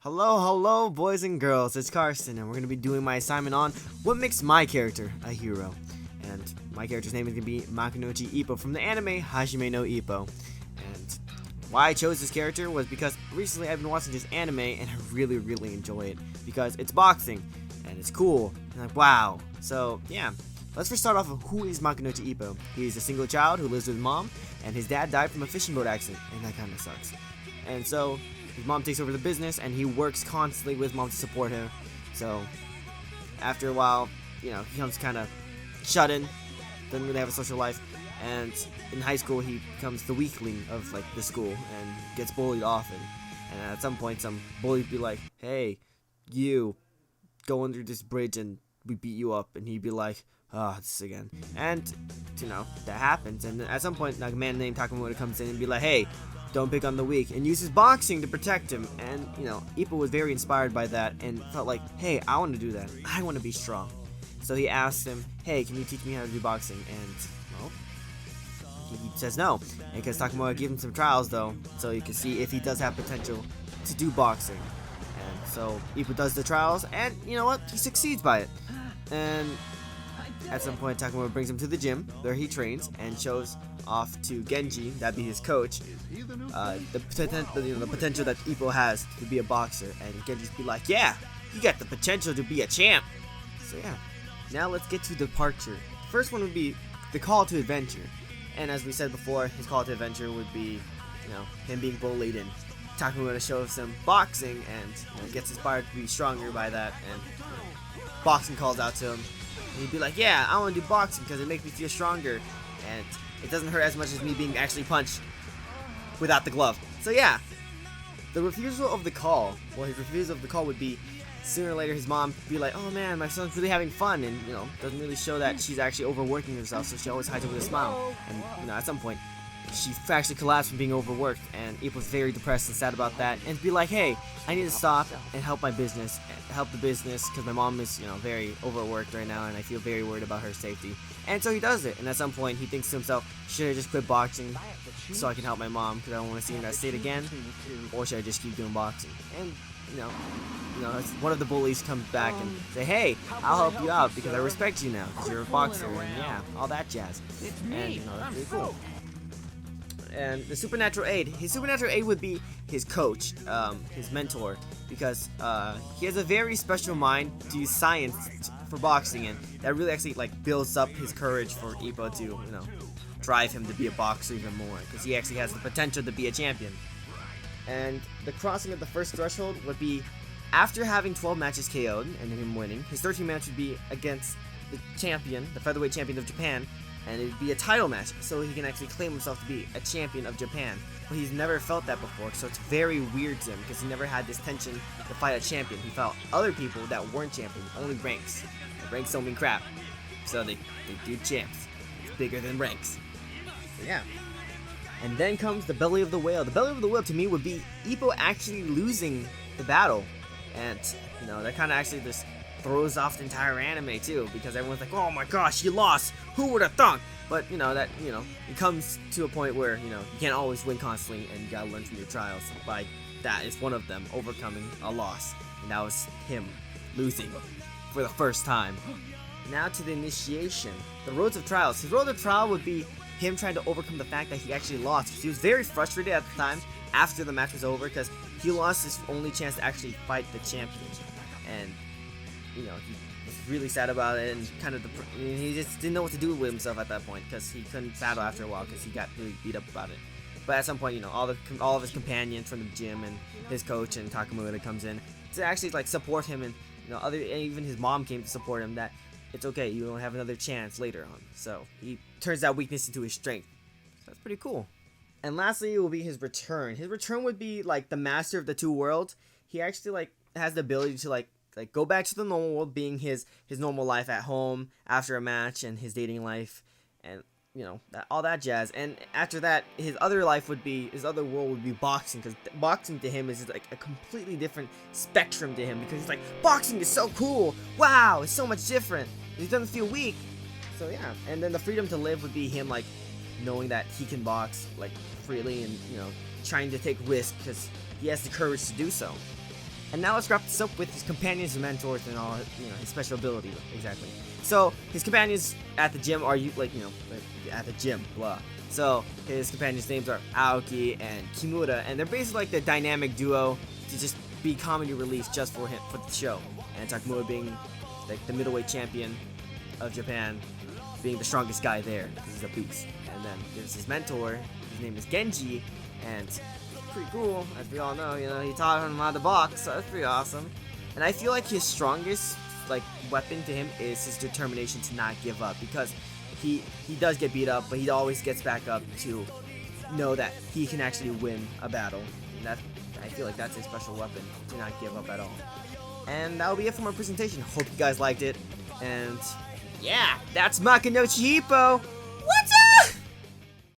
Hello, boys and girls. It's Carson, and we're going to be doing my assignment on what makes my character a hero. And my character's name is going to be Makunouchi Ippo from the anime Hajime no Ippo. And why I chose this character was because recently I've been watching this anime, and I really enjoy it because it's boxing, and it's cool, and like, wow. So, yeah. Let's first start off with who is Makunouchi Ippo. He's a single child who lives with his mom, and his dad died from a fishing boat accident, and that kind of sucks. And so his mom takes over the business, and he works constantly with mom to support her. So after a while, he becomes kind of shut in, doesn't really have a social life, and in high school he becomes the weakling of like the school and gets bullied often. And at some point, some bullies be like, "Hey, you go under this bridge and we beat you up," and he'd be like, "Oh, this again." And that happens. And at some point, like, a man named Takamura comes in and be like, "Hey, don't pick on the weak," and uses boxing to protect him. And Ippo was very inspired by that and felt like, hey, I want to do that. I want to be strong. So he asked him, "Hey, can you teach me how to do boxing?" And well, he says no, because Takamura gave him some trials though, so you can see if he does have potential to do boxing. And so Ippo does the trials, and you know what? He succeeds by it. And at some point, Takamura brings him to the gym where he trains and shows off to Genji, that'd be his coach, the potential that Ippo has to be a boxer. And Genji's be like, "Yeah, you got the potential to be a champ." So yeah, now let's get to departure. The first one would be the call to adventure. And as we said before, his call to adventure would be, him being bullied, and Takamura shows him boxing and gets inspired to be stronger by that. And boxing calls out to him. And he'd be like, "Yeah, I want to do boxing because it makes me feel stronger, and it doesn't hurt as much as me being actually punched without the glove." So yeah, the refusal of the call. Well, his refusal of the call would be sooner or later his mom would be like, "Oh man, my son's really having fun," and doesn't really show that she's actually overworking herself, so she always hides it with a smile. And at some point, she actually collapsed from being overworked, and Ippo's very depressed and sad about that, and be like, "Hey, I need to stop and help the business because my mom is very overworked right now, and I feel very worried about her safety." And so he does it, and at some point he thinks to himself, should I just quit boxing so I can help my mom because I don't want to see her in that state again, or should I just keep doing boxing? And one of the bullies comes back and say, "Hey, I'll help you out because I respect you now because you're a boxer," and yeah, all that jazz. And that's really cool. And his supernatural aid would be his coach, his mentor, because he has a very special mind to use science for boxing, and that really actually builds up his courage for Ippo to drive him to be a boxer even more, because he actually has the potential to be a champion. And the crossing of the first threshold would be after having 12 matches KO'd and him winning. His 13th match would be against the champion, the featherweight champion of Japan, and it would be a title match, so he can actually claim himself to be a champion of Japan. But he's never felt that before, so it's very weird to him because he never had this tension to fight a champion. He fought other people that weren't champions, only ranks. And ranks don't mean crap, so they do champs. It's bigger than ranks. So yeah. And then comes the belly of the whale. The belly of the whale to me would be Ippo actually losing the battle, and that kind of actually just throws off the entire anime too, because everyone's like, "Oh my gosh, he lost! Who would have thunk?" But it comes to a point where you can't always win constantly, and you gotta learn from your trials. By that is one of them, overcoming a loss, and that was him losing for the first time. Now to the initiation, the roads of trials. His road of trial would be him trying to overcome the fact that he actually lost, because he was very frustrated at the time after the match was over, because he lost his only chance to actually fight the champion, and he was really sad about it, and he just didn't know what to do with himself at that point, because he couldn't battle after a while because he got really beat up about it. But at some point, all of his companions from the gym and his coach and Takamura comes in to actually support him, and even his mom came to support him, that it's okay, you will have another chance later on. So he turns that weakness into his strength. So that's pretty cool. And lastly, it will be his return. His return would be the master of the two worlds. He actually has the ability to go back to the normal world, being his normal life at home after a match, and his dating life, and all that jazz. And after that, his other world would be boxing, because boxing to him is a completely different spectrum to him, because he's like, boxing is so cool, wow, it's so much different, he doesn't feel weak. So yeah, and then the freedom to live would be him knowing that he can box freely, and trying to take risks because he has the courage to do so. And now let's wrap this up with his companions and mentors and all, his special ability, exactly. So, his companions at the gym are, at the gym, blah. So, his companions' names are Aoki and Kimura, and they're basically like the dynamic duo to just be comedy relief just for him, for the show. And Takemura being, like, the middleweight champion of Japan, being the strongest guy there, because he's a beast. And then there's his mentor, his name is Genji, and pretty cool, as we all know, he taught him how to box, so that's pretty awesome. And I feel like his strongest, weapon to him is his determination to not give up, because he does get beat up, but he always gets back up to know that he can actually win a battle. And I feel like that's a special weapon, to not give up at all. And that'll be it for my presentation. Hope you guys liked it, and yeah, that's Makunouchi Ippo!